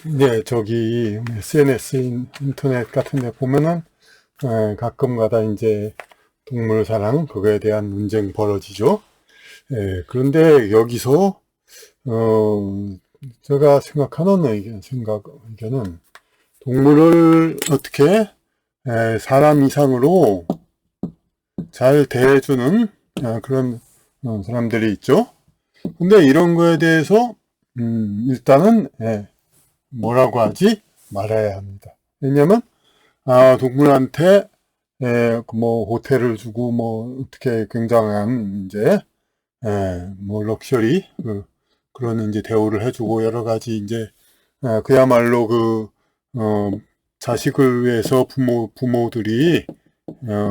네, 저기 SNS 인터넷 같은 데 보면은 가끔가다 이제 동물 사랑 그거에 대한 논쟁 벌어지죠. 그런데 여기서 제가 생각하는 의견은 동물을 어떻게 사람 이상으로 잘 대해주는 그런 사람들이 있죠. 근데 이런 거에 대해서 일단은 뭐라고 하지 말아야 합니다. 왜냐면 동물한테 뭐 호텔을 주고 뭐 어떻게 굉장한 이제 뭐 럭셔리 그런 이제 대우를 해주고 여러 가지 이제 그야말로 자식을 위해서 부모들이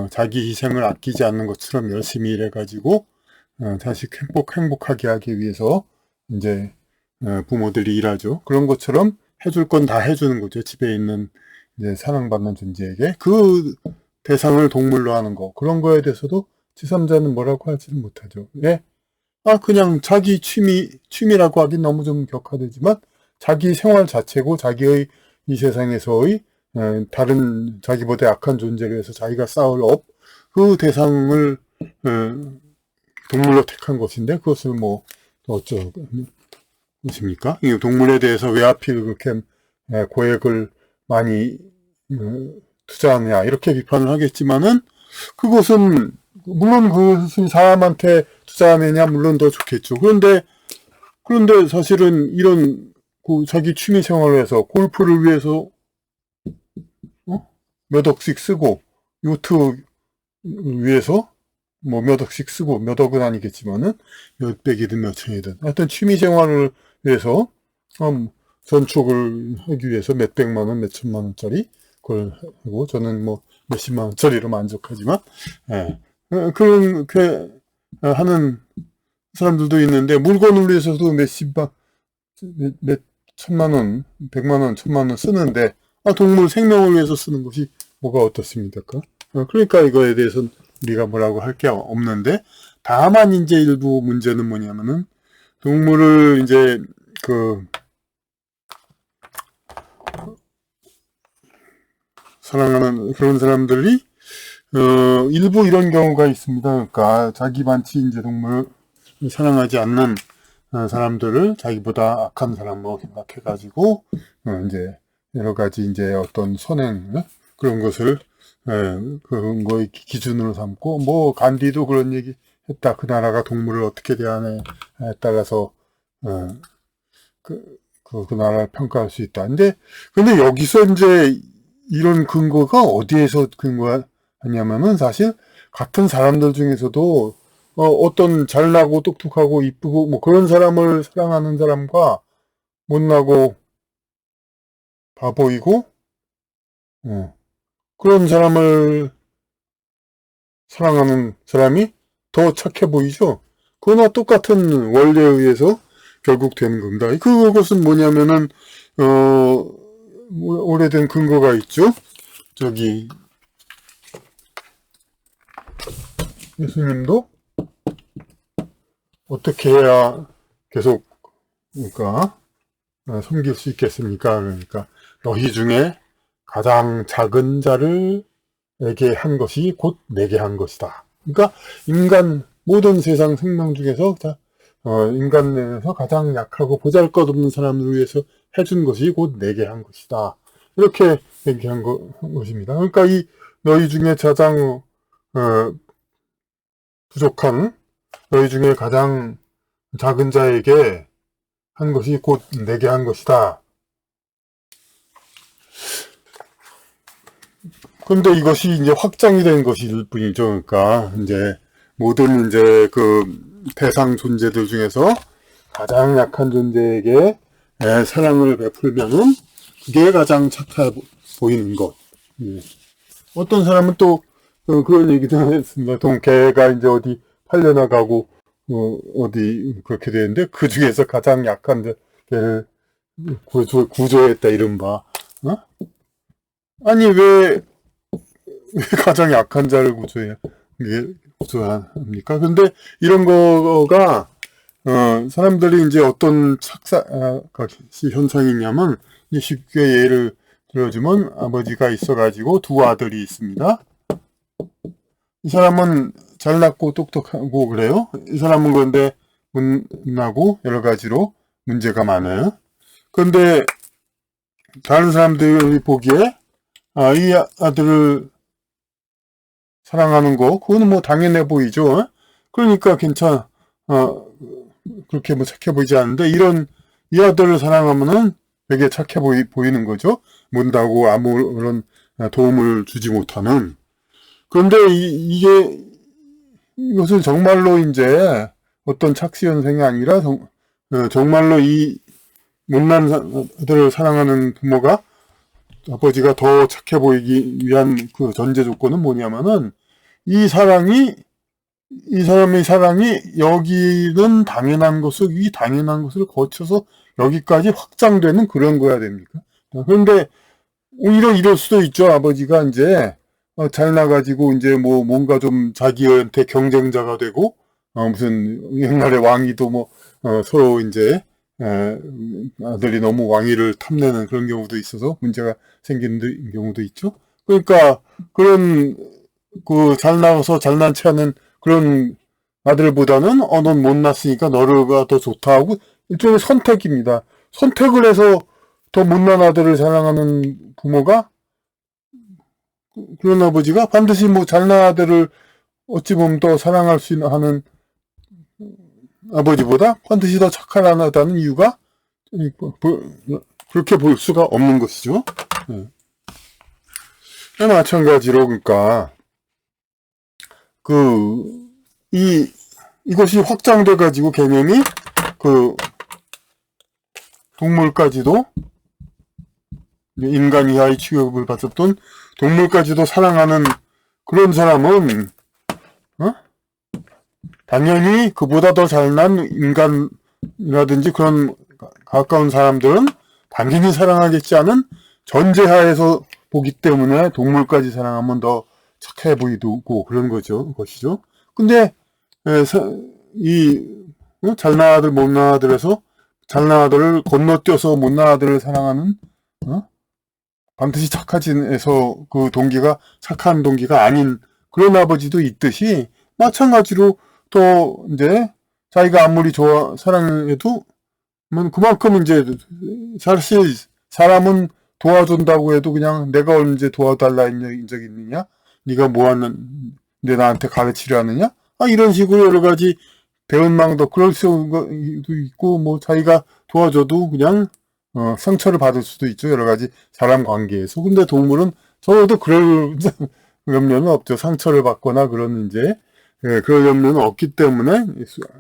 자기 희생을 아끼지 않는 것처럼 열심히 일해가지고 자식 행복하게 하기 위해서 이제 부모들이 일하죠. 그런 것처럼 해줄 건 다 해주는 거죠. 집에 있는 이제 사랑받는 존재에게 그 대상을 동물로 하는 거 그런 거에 대해서도 제3자는 뭐라고 하지는 못하죠. 예? 그냥 자기 취미라고 하긴 너무 좀 격하되지만 자기 생활 자체고 자기의 이 세상에서의 다른 자기보다 약한 존재를 위해서 자기가 쌓을 그 대상을 동물로 택한 것인데 그것을 뭐 어쩌 것입니까? 이 동물에 대해서 왜 하필 그렇게 고액을 많이 투자하느냐 이렇게 비판을 하겠지만은 그것은 물론 그것은 사람한테 투자하느냐 물론 더 좋겠죠. 그런데 사실은 이런 자기 취미 생활을 해서 골프를 위해서 몇 억씩 쓰고 요트 위해서 뭐 몇 억씩 쓰고 몇 억은 아니겠지만은 몇백이든 몇천이든 하여튼 취미 생활을 위해서 전축을 하기 위해서 몇백만 원, 몇천만 원짜리 그걸 하고 저는 뭐 몇십만 원짜리로 만족하지만 그렇게 하는 사람들도 있는데 물건을 위해서도 몇 천만 원, 백만 원, 천만 원 쓰는데 동물 생명을 위해서 쓰는 것이 뭐가 어떻습니까? 그러니까 이거에 대해서는 우리가 뭐라고 할 게 없는데 다만 이제 일부 문제는 뭐냐면은 동물을 이제 사랑하는 그런 사람들이 일부 이런 경우가 있습니다. 그러니까 자기 반치 이제 동물을 사랑하지 않는 사람들을 자기보다 악한 사람으로 생각해가지고 이제 여러 가지 이제 어떤 선행 그런 것을 그런 거의 기준으로 삼고 뭐 간디도 그런 얘기 했다. 그 나라가 동물을 어떻게 대하느냐에 따라서 그 나라를 평가할 수 있다. 근데 여기서 이제 이런 근거가 어디에서 근거하냐면은 사실 같은 사람들 중에서도 어떤 잘나고 똑똑하고 이쁘고 뭐 그런 사람을 사랑하는 사람과 못나고 바보이고 그런 사람을 사랑하는 사람이 더 착해 보이죠. 그거나 똑같은 원리에 의해서 결국 되는 겁니다. 그것은 뭐냐면은 오래된 근거가 있죠. 저기 예수님도 어떻게 해야 계속 그러니까 섬길 수 있겠습니까? 그러니까 너희 중에 가장 작은 자를에게 한 것이 곧 내게 한 것이다. 그러니까 모든 세상 생명 중에서 인간에서 가장 약하고 보잘것없는 사람을 위해서 해준 것이 곧 내게 한 것이다. 이렇게 얘기한 것입니다. 그러니까 너희 중에 가장 부족한 너희 중에 가장 작은 자에게 한 것이 곧 내게 한 것이다. 그런데 이것이 이제 확장이 된 것일 뿐이죠. 그러니까 이제 모든 이제 대상 존재들 중에서 가장 약한 존재에게 사랑을 베풀면은 그게 가장 착해 보이는 것. 어떤 사람은 또 그런 얘기도 했습니다. 개가 이제 어디 팔려나가고 어디 그렇게 되는데 그 중에서 가장 약한 개를 구조했다 이른바. 아니 왜 가장 약한 자를 구조합니까? 근데 이런 거가 사람들이 이제 어떤 현상이 있냐면, 이제 쉽게 예를 들어주면 아버지가 있어가지고 두 아들이 있습니다. 이 사람은 잘났고 똑똑하고 그래요. 이 사람은 그런데 못나고 여러 가지로 문제가 많아요. 그런데 다른 사람들이 보기에 이 아들을 사랑하는 거 그거는 뭐 당연해 보이죠. 그러니까 그렇게 뭐 착해 보이지 않는데 이 아들을 사랑하면은 되게 착해 보이는 거죠. 못나고 아무런 도움을 주지 못하는. 그런데 이것은 정말로 이제 어떤 착시 현상이 아니라 정말로 이 못난 아들을 사랑하는 부모가 아버지가 더 착해 보이기 위한 그 전제 조건은 뭐냐면은 이 사람의 사랑이 여기는 이 당연한 것을 거쳐서 여기까지 확장되는 그런 거야 됩니까? 그런데 오히려 이럴 수도 있죠. 아버지가 이제 잘 나가지고 이제 뭐 뭔가 좀 자기한테 경쟁자가 되고 무슨 옛날에 왕위도 뭐 서로 이제 아들이 너무 왕위를 탐내는 그런 경우도 있어서 문제가 생기는 경우도 있죠. 그러니까 그런 그 잘 나가서 잘난 체하는 그런 아들보다는 넌 못났으니까 너가 더 좋다 하고 일종의 선택입니다. 선택을 해서 더 못난 아들을 사랑하는 부모가 그런 아버지가 반드시 뭐 잘난 아들을 어찌 보면 더 사랑할 수 하는 아버지보다 반드시 더 착하다는 이유가 그렇게 볼 수가 없는 것이죠. 마찬가지로 그러니까 이것이 확장돼 가지고 개념이 동물까지도 인간 이하의 취급을 받았던 동물까지도 사랑하는 그런 사람은 당연히 그보다 더 잘난 인간이라든지 그런 가까운 사람들은 당연히 사랑하겠지 않은 전제하에서 보기 때문에 동물까지 사랑하면 더 착해 보이고 그런 것이죠. 근데 잘난 아들 못난 아들에서 잘난 아들을 건너뛰어서 못난 아들을 사랑하는 반드시 착하진에서 그 동기가 착한 동기가 아닌 그런 아버지도 있듯이 마찬가지로 또 이제 자기가 아무리 사랑해도 그만큼 이제 사실 사람은 도와준다고 해도 그냥 내가 언제 도와달라 한 적이 있느냐? 네가 뭐 하는데 나한테 가르치려 하느냐? 이런 식으로 여러 가지 배은망덕 그럴 수도 있고 뭐 자기가 도와줘도 그냥 상처를 받을 수도 있죠. 여러 가지 사람 관계에서. 근데 동물은 적어도 그럴 염려는 없죠. 상처를 받거나 그런 이제 그럴 염려는 없기 때문에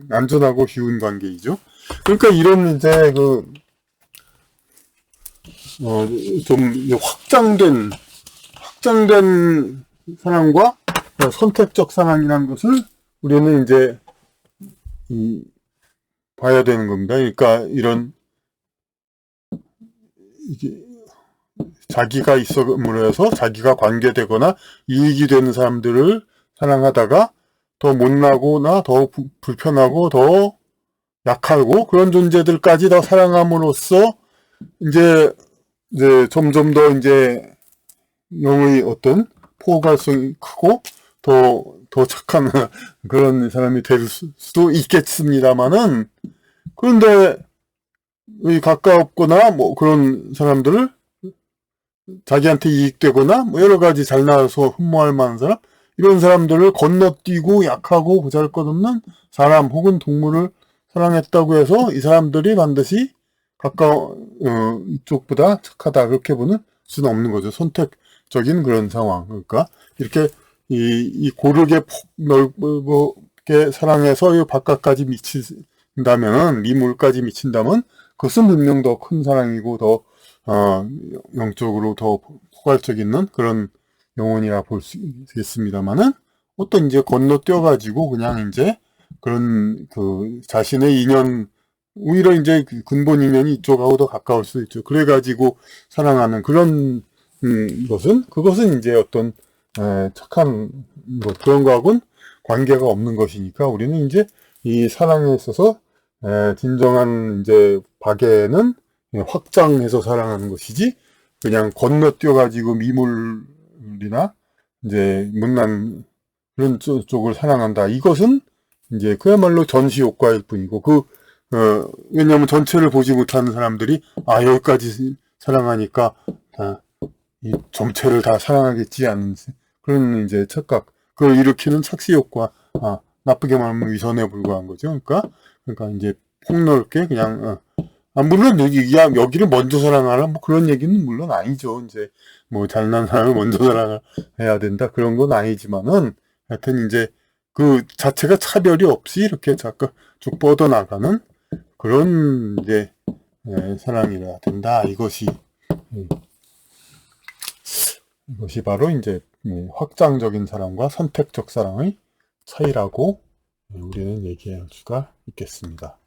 안전하고 쉬운 관계이죠. 그러니까 이런 이제 좀 확장된 사랑과 선택적 사랑이라는 것을 우리는 이제 봐야 되는 겁니다. 그러니까 이게 자기가 있음으로 해서 자기가 관계되거나 이익이 되는 사람들을 사랑하다가 더 못나고나 더 불편하고 더 약하고 그런 존재들까지 더 사랑함으로써 이제 점점 더 이제 영의 어떤 포괄성이 크고 더 착한 그런 사람이 될 수도 있겠습니다만은 그런데 가까웠거나 뭐 그런 사람들을 자기한테 이익되거나 뭐 여러 가지 잘 나와서 흠모할 만한 사람 이런 사람들을 건너뛰고 약하고 보잘것없는 사람 혹은 동물을 사랑했다고 해서 이 사람들이 반드시 이쪽보다 착하다 그렇게 보는 수는 없는 거죠. 선택적인 그런 상황. 그러니까 이렇게 고르게 폭 넓게 사랑해서 이 바깥까지 미친다면 미물까지 미친다면 그것은 분명 더 큰 사랑이고 더 영적으로 더 포괄적 있는 그런 영혼이라 볼 수 있겠습니다만은 어떤 이제 건너뛰어가지고 그냥 이제 그런 자신의 인연 오히려 이제 근본 인연이 이쪽하고 더 가까울 수 있죠. 그래가지고 사랑하는 그런 그것은 이제 어떤 착한 그런 거하고는 관계가 없는 것이니까 우리는 이제 이 사랑에 있어서 진정한 이제 박애는 확장해서 사랑하는 것이지, 그냥 건너뛰어가지고 미물이나 이제 못난 그런 쪽을 사랑한다. 이것은 이제 그야말로 전시 효과일 뿐이고, 왜냐하면 전체를 보지 못하는 사람들이, 아, 여기까지 사랑하니까, 이 전체를 다 사랑하겠지 않은 그런 이제 착각, 그걸 일으키는 착시 효과, 나쁘게 말하면 위선에 불과한 거죠. 그러니까 이제 폭넓게 그냥, 물론 여기를 먼저 사랑하라, 뭐 그런 얘기는 물론 아니죠. 이제 뭐 잘난 사람을 먼저 사랑해야 된다, 그런 건 아니지만은, 하여튼 이제 그 자체가 차별이 없이 이렇게 자꾸 쭉 뻗어나가는 그런 이제 사랑이라 된다. 음, 이것이 바로 이제 확장적인 사랑과 선택적 사랑의 차이라고 우리는 얘기할 수가 있겠습니다.